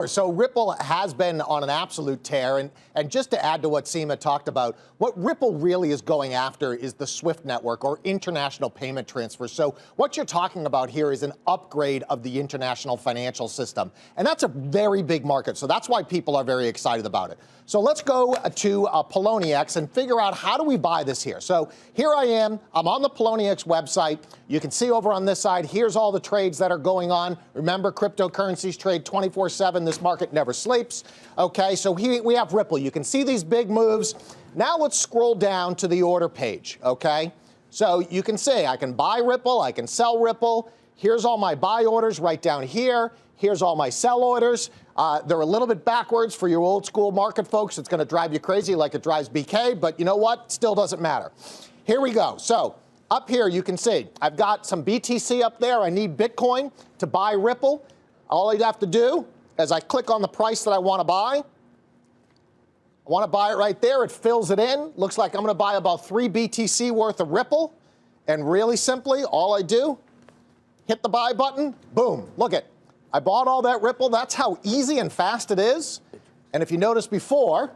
So Ripple has been on an absolute tear. And just to add to what Seema talked about, what Ripple really is going after is the SWIFT network, or international payment transfers. So what you're talking about here is an upgrade of the international financial system. And that's a very big market. So that's why people are very excited about it. So let's go to Poloniex and figure out, how do we buy this here? So here I am. I'm on the Poloniex website. You can see over on this side, here's all the trades that are going on. Remember, cryptocurrencies trade 24/7. This market never sleeps. Okay, so here we have Ripple. You can see these big moves. Now let's scroll down to the order page, okay? So you can see I can buy Ripple, I can sell Ripple. Here's all my buy orders right down here. Here's all my sell orders. They're a little bit backwards for your old school market folks. It's going to drive you crazy like it drives BK, but you know what? Still doesn't matter. Here we go. So up here, you can see I've got some BTC up there. I need Bitcoin to buy Ripple. All I'd have to do is I click on the price that I want to buy. I want to buy it right there. It fills it in. Looks like I'm going to buy about 3 BTC worth of Ripple. And really simply, all I do, hit the buy button. Boom. Look it. I bought all that Ripple. That's how easy and fast it is. And if you noticed before,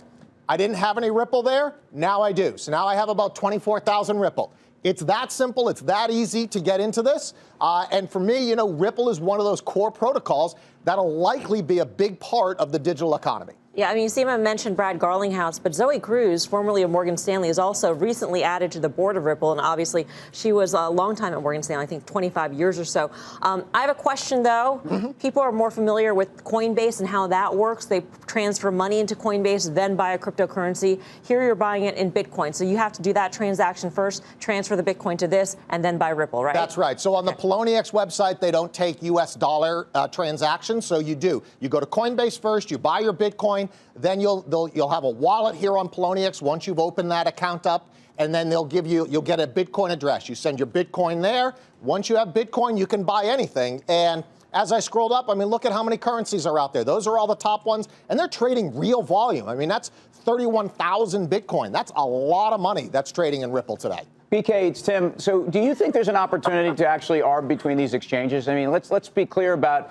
I didn't have any Ripple there. Now I do. So now I have about 24,000 Ripple. It's that simple. It's that easy to get into this. And for me, you know, Ripple is one of those core protocols that'll likely be a big part of the digital economy. Yeah, I mean, Seema mentioned Brad Garlinghouse, but Zoe Cruz, formerly of Morgan Stanley, is also recently added to the board of Ripple. And obviously, she was a long time at Morgan Stanley, I think 25 years or so. I have a question, though. People are more familiar with Coinbase and how that works. They transfer money into Coinbase, then buy a cryptocurrency. Here you're buying it in Bitcoin. So you have to do that transaction first, transfer the Bitcoin to this, and then buy Ripple, right? That's right. So on the Poloniex website, they don't take U.S. dollar transactions. So you do. You go to Coinbase first, you buy your Bitcoin. Then you'll have a wallet here on Poloniex once you've opened that account up, and then you'll get a Bitcoin address. You send your Bitcoin there. Once you have Bitcoin, you can buy anything. And as I scrolled up, I mean, look at how many currencies are out there. Those are all the top ones, and they're trading real volume. I mean, that's 31,000 Bitcoin. That's a lot of money that's trading in Ripple today. BK, it's Tim. So do you think there's an opportunity to actually arb between these exchanges? I mean, let's be clear about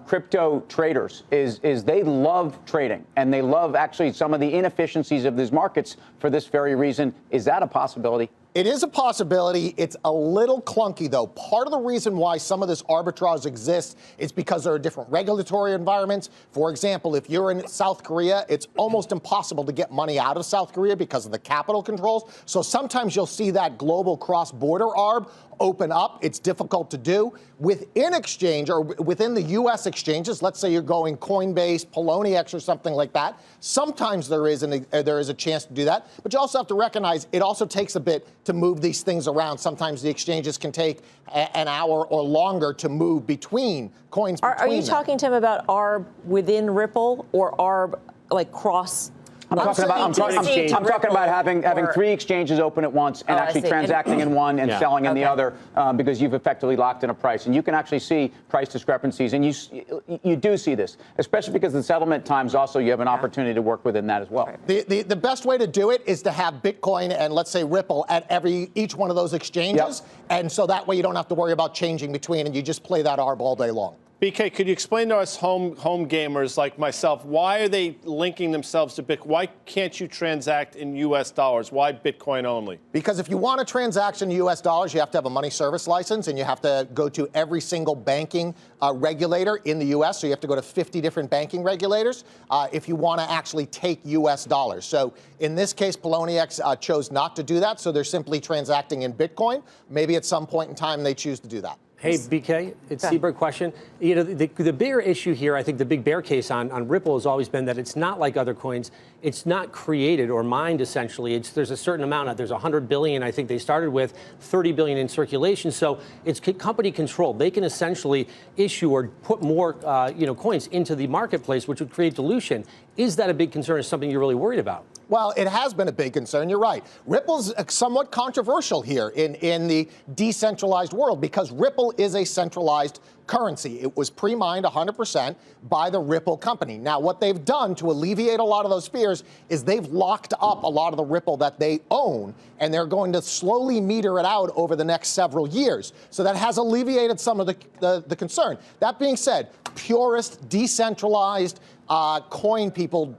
crypto traders is they love trading, and they love actually some of the inefficiencies of these markets for this very reason. Is that a possibility? It is a possibility. It's a little clunky, though. Part of the reason why some of this arbitrage exists is because there are different regulatory environments. For example, if you're in South Korea, it's almost impossible to get money out of South Korea because of the capital controls. So sometimes you'll see that global cross-border arb open up. It's difficult to do. Within exchange, or within the U.S. exchanges, let's say you're going Coinbase, Poloniex, or something like that, sometimes there is a chance to do that. But you also have to recognize it also takes a bit to move these things around. Sometimes the exchanges can take an hour or longer to move between coins. Are you talking to him about ARB within Ripple or ARB like cross? I'm talking about having 3 exchanges open at once and actually transacting in one and selling in the other, because you've effectively locked in a price. And you can actually see price discrepancies. And you do see this, especially because the settlement times also, you have an opportunity to work within that as well. The best way to do it is to have Bitcoin and, let's say, Ripple at each one of those exchanges. And so that way you don't have to worry about changing between, and you just play that ARB all day long. BK, could you explain to us home gamers like myself, why are they linking themselves to Bitcoin? Why can't you transact in U.S. dollars? Why Bitcoin only? Because if you want to transact in U.S. dollars, you have to have a money service license, and you have to go to every single banking regulator in the U.S., so you have to go to 50 different banking regulators if you want to actually take U.S. dollars. So in this case, Poloniex chose not to do that, so they're simply transacting in Bitcoin. Maybe at some point in time they choose to do that. Hey, BK, it's Seabird question. You know, the bigger issue here, I think the big bear case on Ripple has always been that it's not like other coins. It's not created or mined, essentially. There's a certain amount. There's 100 billion, I think they started with, 30 billion in circulation. So it's company controlled. They can essentially issue or put more coins into the marketplace, which would create dilution. Is that a big concern? Is something you're really worried about? Well, it has been a big concern. You're right. Ripple's somewhat controversial here in the decentralized world because Ripple is a centralized currency. It was pre-mined 100% by the Ripple company. Now, what they've done to alleviate a lot of those fears is they've locked up a lot of the Ripple that they own, and they're going to slowly meter it out over the next several years. So that has alleviated some of the concern. That being said, purist, decentralized coin people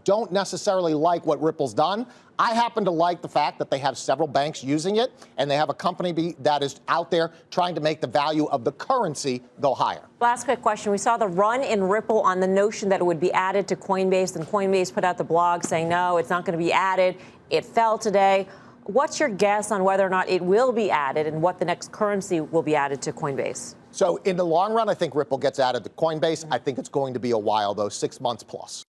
don't necessarily like what Ripple's done. I happen to like the fact that they have several banks using it, and they have a company that is out there trying to make the value of the currency go higher. Last quick question. We saw the run in Ripple on the notion that it would be added to Coinbase, and Coinbase put out the blog saying, no, it's not going to be added. It fell today. What's your guess on whether or not it will be added and what the next currency will be added to Coinbase? So in the long run, I think Ripple gets added to Coinbase. I think it's going to be a while, though, 6 months plus.